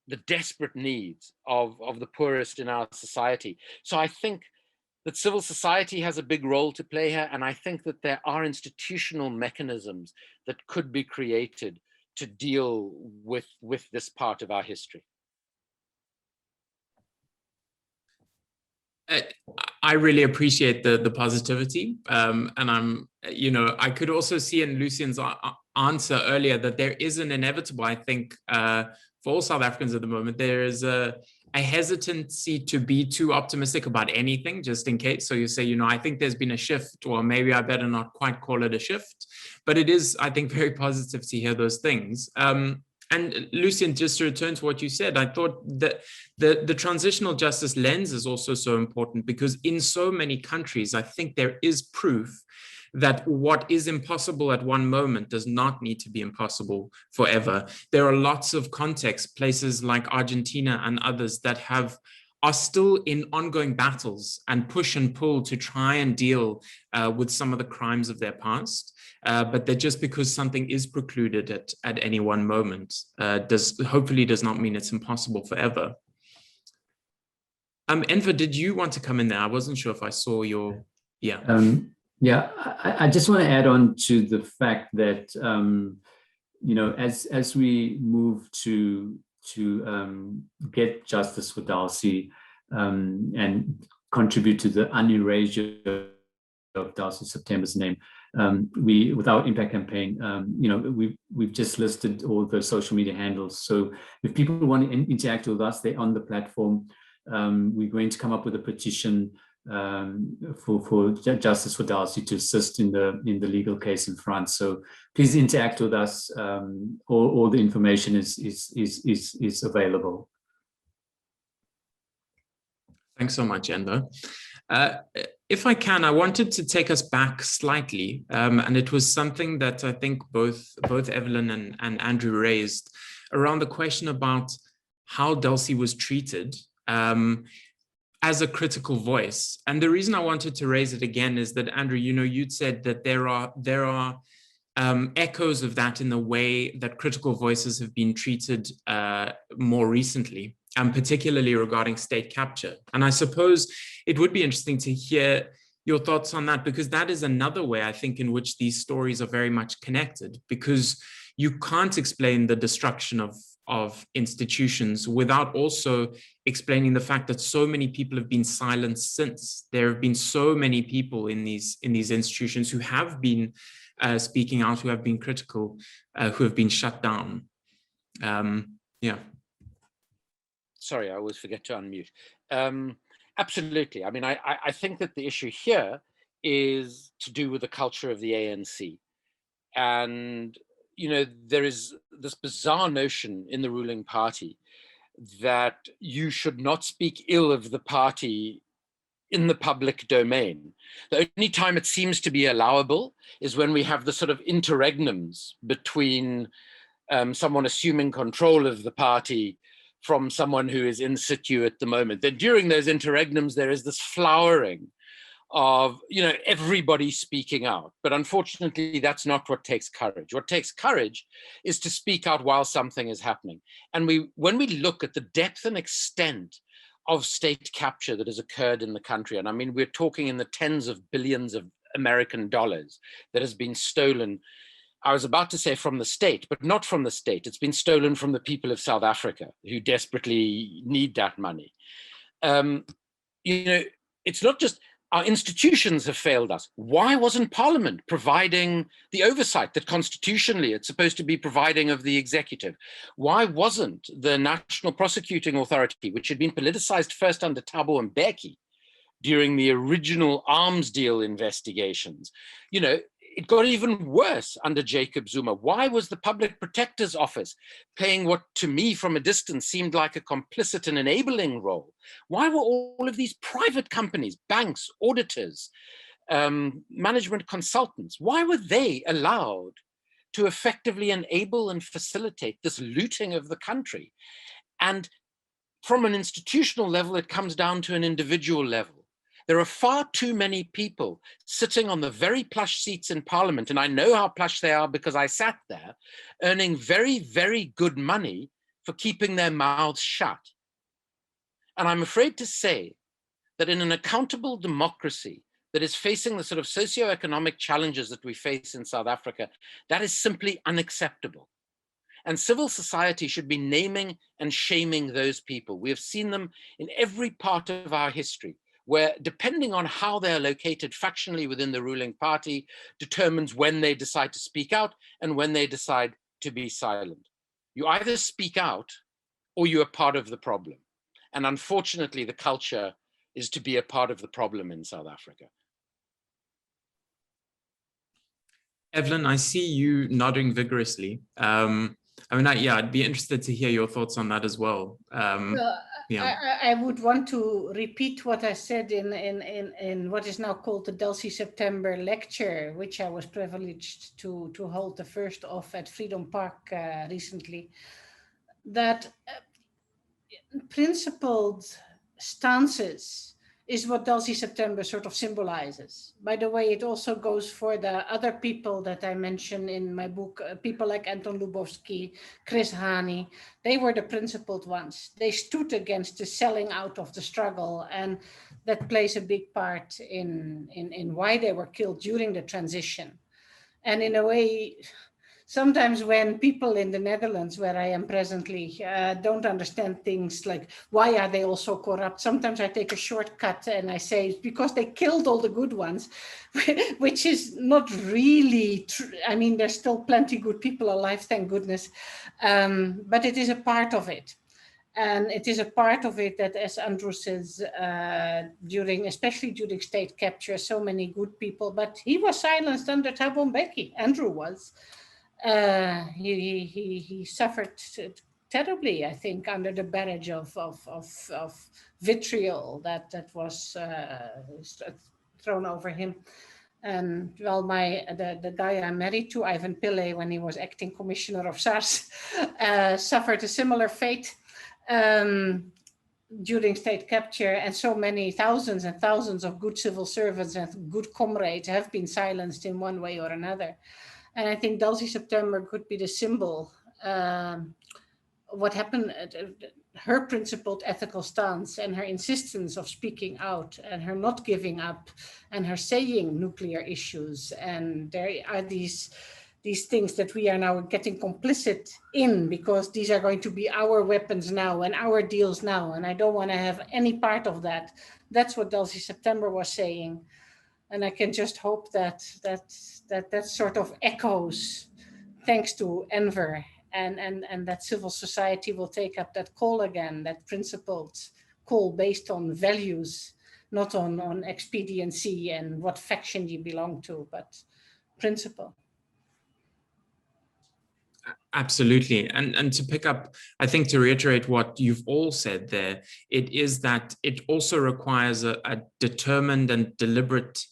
the desperate needs of the poorest in our society. So I think that civil society has a big role to play here. And I think that there are institutional mechanisms that could be created to deal with this part of our history. I really appreciate the positivity, and I could also see in Lucien's answer earlier that there is an inevitable, I think, for all South Africans at the moment, there is a hesitancy to be too optimistic about anything, just in case. So you say, I think there's been a shift, or maybe I better not quite call it a shift, but it is, I think, very positive to hear those things. And Lucien, just to return to what you said, I thought that the transitional justice lens is also so important, because in so many countries, I think there is proof that what is impossible at one moment does not need to be impossible forever. There are lots of contexts, places like Argentina and others that are still in ongoing battles and push and pull to try and deal with some of the crimes of their past. But that just because something is precluded at any one moment hopefully does not mean it's impossible forever. Enver, did you want to come in there? I wasn't sure if I saw your, I just want to add on to the fact that, as we move to get justice for Dulcie and contribute to the unerasure of Dulcie September's name, with our impact campaign, we've just listed all the social media handles. So if people want to interact with us, they're on the platform. We're going to come up with a petition for justice for Dulcie to assist in the legal case in France. So please interact with us. All the information is available. Thanks so much, Enver. If I can, I wanted to take us back slightly, and it was something that I think both Evelyn and Andrew raised around the question about how Dulcie was treated as a critical voice. And the reason I wanted to raise it again is that, Andrew, you'd said that there are echoes of that in the way that critical voices have been treated more recently, and particularly regarding state capture. And I suppose it would be interesting to hear your thoughts on that, because that is another way, I think, in which these stories are very much connected, because you can't explain the destruction of institutions without also explaining the fact that so many people have been silenced since. There have been so many people in these institutions who have been speaking out, who have been critical, who have been shut down. Sorry, I always forget to unmute. Absolutely. I mean, I think that the issue here is to do with the culture of the ANC. And, there is this bizarre notion in the ruling party that you should not speak ill of the party in the public domain. The only time it seems to be allowable is when we have the sort of interregnums between someone assuming control of the party from someone who is in situ at the moment. Then during those interregnums, there is this flowering of, you know, everybody speaking out. But unfortunately, that's not what takes courage. What takes courage is to speak out while something is happening. And when we look at the depth and extent of state capture that has occurred in the country, and I mean, we're talking in the tens of billions of American dollars that has been stolen. I was about to say from the state, but not from the state. It's been stolen from the people of South Africa who desperately need that money. You know, it's not just our institutions have failed us. Why wasn't Parliament providing the oversight that constitutionally it's supposed to be providing of the executive? Why wasn't the National Prosecuting Authority, which had been politicized first under Thabo Mbeki during the original arms deal investigations, you know, it got even worse under Jacob Zuma. Why was the Public Protector's Office playing what to me from a distance seemed like a complicit and enabling role? Why were all of these private companies, banks, auditors, management consultants, why were they allowed to effectively enable and facilitate this looting of the country? And from an institutional level, it comes down to an individual level. There are far too many people sitting on the very plush seats in Parliament, and I know how plush they are because I sat there, earning very, very good money for keeping their mouths shut. And I'm afraid to say that in an accountable democracy that is facing the sort of socioeconomic challenges that we face in South Africa, that is simply unacceptable. And civil society should be naming and shaming those people. We have seen them in every part of our history, where depending on how they're located factionally within the ruling party determines when they decide to speak out and when they decide to be silent. You either speak out or you are part of the problem. And unfortunately, the culture is to be a part of the problem in South Africa. Evelyn, I see you nodding vigorously. I mean, I'd be interested to hear your thoughts on that as well. I would want to repeat what I said in what is now called the Dulcie September lecture, which I was privileged to hold the first of at Freedom Park recently, that principled stances is what Dulcie September sort of symbolizes. By the way, it also goes for the other people that I mentioned in my book, people like Anton Lubowski, Chris Hani. They were the principled ones. They stood against the selling out of the struggle, and that plays a big part in why they were killed during the transition. And in a way, sometimes when people in the Netherlands, where I am presently, don't understand things like, why are they all so corrupt? Sometimes I take a shortcut and I say, it's because they killed all the good ones, which is not really true. I mean, there's still plenty good people alive, thank goodness. But it is a part of it. And it is a part of it that, as Andrew says, especially during state capture, so many good people, but he was silenced under Thabo Mbeki, Andrew was. He suffered terribly, I think, under the barrage of vitriol that was thrown over him. And well, the guy I'm married to, Ivan Pillay, when he was acting commissioner of SARS, suffered a similar fate during state capture, and so many thousands and thousands of good civil servants and good comrades have been silenced in one way or another. And I think Dulcie September could be the symbol. What happened, her principled ethical stance and her insistence of speaking out and her not giving up and her saying nuclear issues. And there are these things that we are now getting complicit in, because these are going to be our weapons now and our deals now. And I don't want to have any part of that. That's what Dulcie September was saying. And I can just hope that sort of echoes thanks to ENVER, and that civil society will take up that call again, that principled call based on values, not on expediency and what faction you belong to, but principle. Absolutely. And to pick up, I think to reiterate what you've all said there, it is that it also requires a determined and deliberate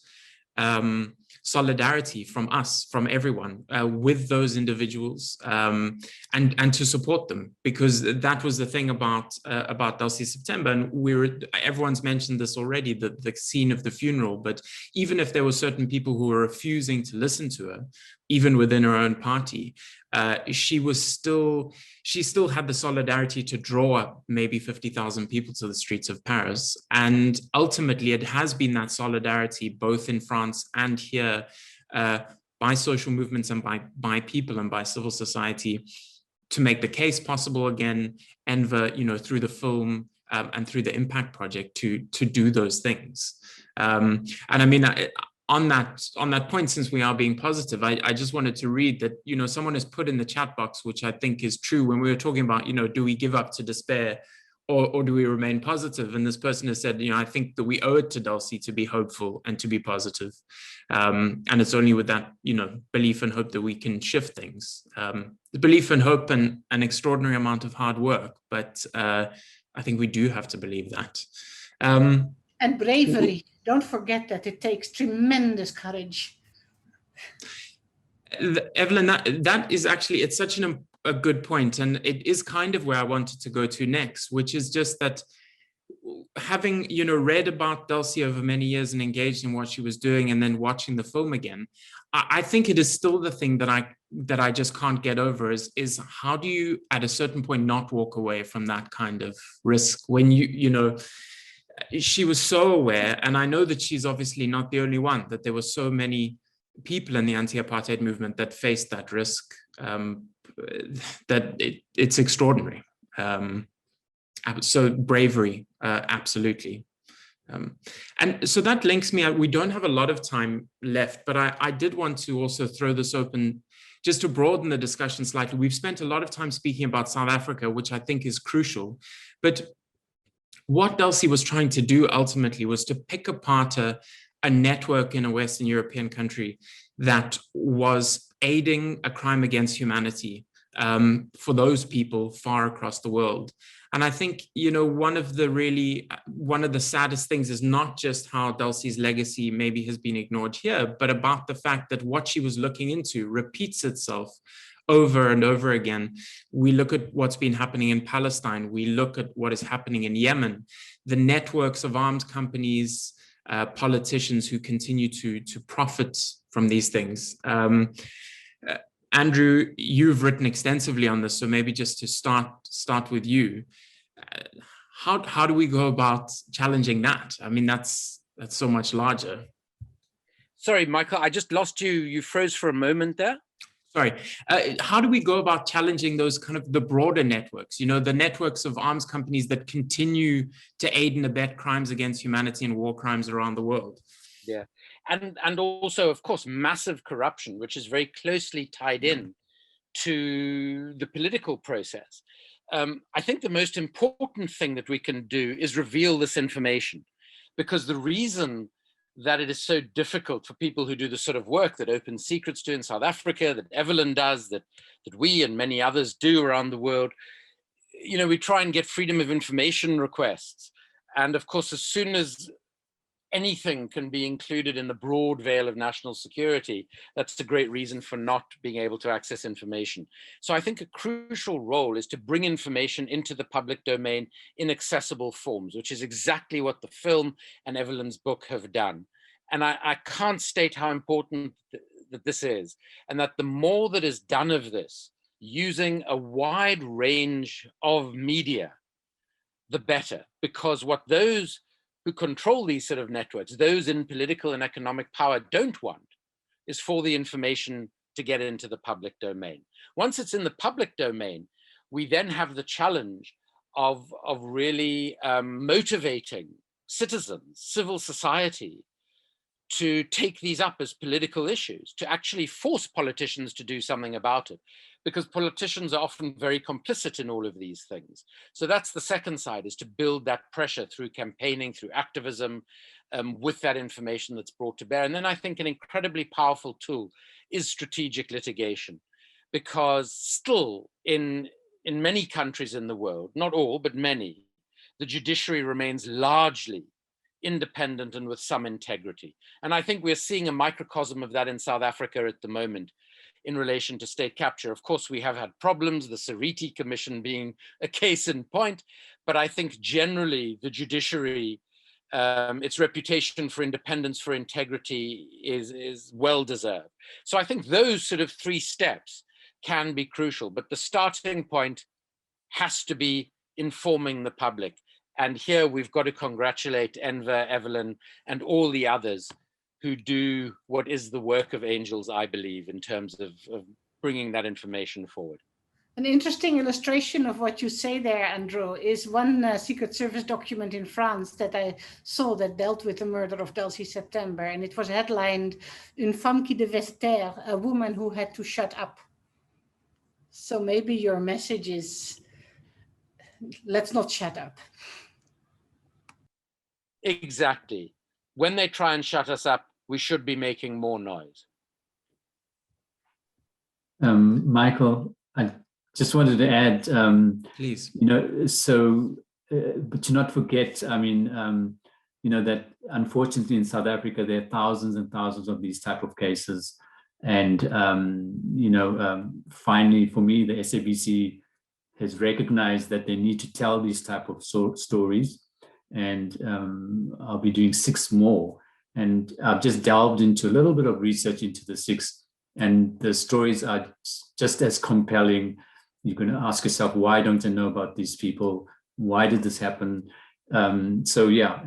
solidarity from us, from everyone, with those individuals, and to support them, because that was the thing about Dulcie September. And everyone's mentioned this already, the scene of the funeral. But even if there were certain people who were refusing to listen to her, even within her own party, she still had the solidarity to draw up maybe 50,000 people to the streets of Paris. And ultimately, it has been that solidarity, both in France and here, by social movements and by people and by civil society, to make the case possible again, ENVER, through the film and through the Impact Project, to do those things. And I mean, on that point, since we are being positive, I just wanted to read that, someone has put in the chat box, which I think is true, when we were talking about, do we give up to despair, or do we remain positive? And this person has said, I think that we owe it to Dulcie to be hopeful and to be positive. And it's only with that, belief and hope that we can shift things. The belief and hope and an extraordinary amount of hard work, but I think we do have to believe that. And bravery. Don't forget that it takes tremendous courage. Evelyn, that is actually, it's such a good point. And it is kind of where I wanted to go to next, which is just that having, read about Dulcie over many years and engaged in what she was doing, and then watching the film again, I think it is still the thing that I just can't get over is how do you, at a certain point, not walk away from that kind of risk when she was so aware, and I know that she's obviously not the only one, that there were so many people in the anti-apartheid movement that faced that risk, that it's extraordinary. So bravery, absolutely. And so that links me out. We don't have a lot of time left, but I did want to also throw this open just to broaden the discussion slightly. We've spent a lot of time speaking about South Africa, which I think is crucial, but what Dulcie was trying to do ultimately was to pick apart a network in a Western European country that was aiding a crime against humanity for those people far across the world. And I think, one of the saddest things is not just how Dulcie's legacy maybe has been ignored here, but about the fact that what she was looking into repeats itself over and over again. We look at what's been happening in Palestine. We look at what is happening in Yemen, the networks of armed companies, politicians who continue to profit from these things. Andrew, you've written extensively on this, so maybe just to start with you. How do we go about challenging that? I mean, that's so much larger. Sorry, Michael, I just lost you. You froze for a moment there. Sorry, how do we go about challenging those kind of the broader networks, the networks of arms companies that continue to aid and abet crimes against humanity and war crimes around the world? Yeah, and also, of course, massive corruption, which is very closely tied in to the political process. I think the most important thing that we can do is reveal this information, because the reason that it is so difficult for people who do the sort of work that Open Secrets do in South Africa, that EVELYN does, that we and many others do around the world. We try and get freedom of information requests. And of course, as soon as anything can be included in the broad veil of national security, that's a great reason for not being able to access information. So I think a crucial role is to bring information into the public domain in accessible forms, which is exactly what the film and EVELYN's book have done. And I can't state how important that this is, and that the more that is done of this, using a wide range of media, the better, because what those who control these sort of networks, those in political and economic power, don't want is for the information to get into the public domain. Once it's in the public domain, we then have the challenge of really motivating citizens, civil society, to take these up as political issues, to actually force politicians to do something about it, because politicians are often very complicit in all of these things. So that's the second side, is to build that pressure through campaigning, through activism, with that information that's brought to bear. And then I think an incredibly powerful tool is strategic litigation, because still in many countries in the world, not all, but many, the judiciary remains largely independent and with some integrity. And I think we're seeing a microcosm of that in South Africa at the moment in relation to state capture. Of course, we have had problems, the Sariti Commission being a case in point, but I think generally the judiciary, its reputation for independence, for integrity is well deserved. So I think those sort of 3 steps can be crucial, but the starting point has to be informing the public. And here we've got to congratulate ENVER, EVELYN, and all the others who do what is the work of angels, I believe, in terms of bringing that information forward. An interesting illustration of what you say there, Andrew, is one Secret Service document in France that I saw that dealt with the murder of Delcy September. And it was headlined, Une femme qui devait taire, a woman who had to shut up. So maybe your message is, let's not shut up. Exactly. When they try and shut us up, we should be making more noise. Michael, I just wanted to add, please. You know, so, but to not forget, I mean, you know, that unfortunately in South Africa, there are thousands and thousands of these type of cases. And, you know, finally, for me, the SABC has recognized that they need to tell these type of stories. And I'll be doing 6 more. And I've just delved into a little bit of research into the 6, and the stories are just as compelling. You're going to ask yourself, why don't I know about these people? Why did this happen? So yeah,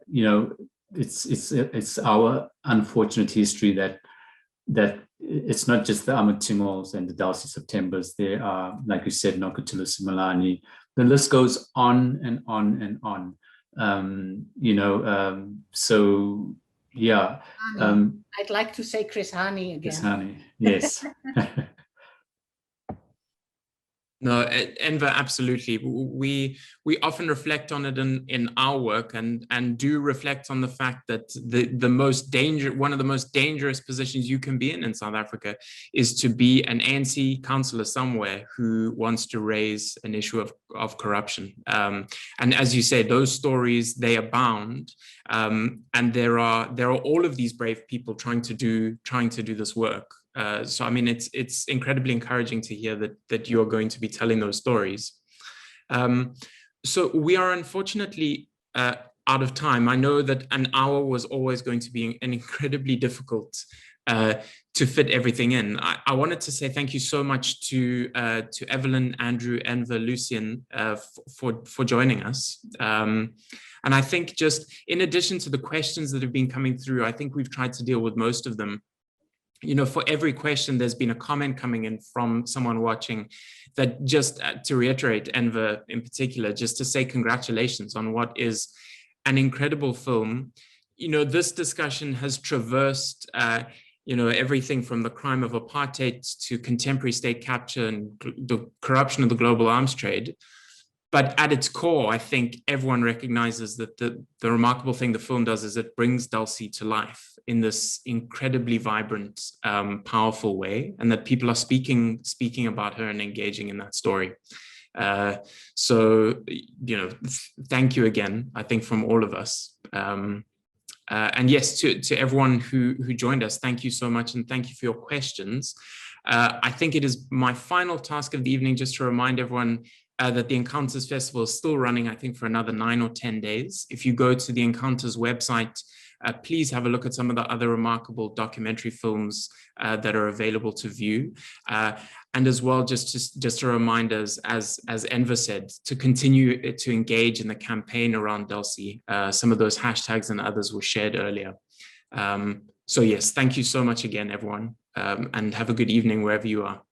you know, it's our unfortunate history that it's not just the Amatimos and the Delcy Septembers. There are, like you said, Nokuthula Simelane. The list goes on and on and on. You know, so yeah. I'd like to say Chris Hani again. Chris Hani, yes. No, ENVER, absolutely. We often reflect on it in our work, and do reflect on the fact that one of the most dangerous positions you can be in South Africa is to be an ANC councillor somewhere who wants to raise an issue of corruption. And as you say, those stories, they abound, and there are all of these brave people trying to do this work. So I mean, it's incredibly encouraging to hear that you're going to be telling those stories. So we are unfortunately out of time. I know that an hour was always going to be an incredibly difficult to fit everything in. I wanted to say thank you so much to EVELYN, Andrew, ENVER, LICIEN for joining us. And I think just in addition to the questions that have been coming through, I think we've tried to deal with most of them. You know, for every question, there's been a comment coming in from someone watching that just to reiterate, ENVER in particular, just to say congratulations on what is an incredible film. You know, this discussion has traversed, you know, everything from the crime of apartheid to contemporary state capture and the corruption of the global arms trade. But at its core, I think everyone recognizes that the remarkable thing the film does is it brings Delcy to life in this incredibly vibrant, powerful way, and that people are speaking about her and engaging in that story. So, you know, thank you again, I think, from all of us. And yes, to everyone who joined us, thank you so much, and thank you for your questions. I think it is my final task of the evening just to remind everyone that the Encounters Festival is still running, I think, for another 9 or 10 days. If you go to the Encounters website, please have a look at some of the other remarkable documentary films that are available to view. And as well, just to remind us, as ENVER said, to continue to engage in the campaign around Delcy. Some of those hashtags and others were shared earlier. So yes, thank you so much again, everyone, and have a good evening wherever you are.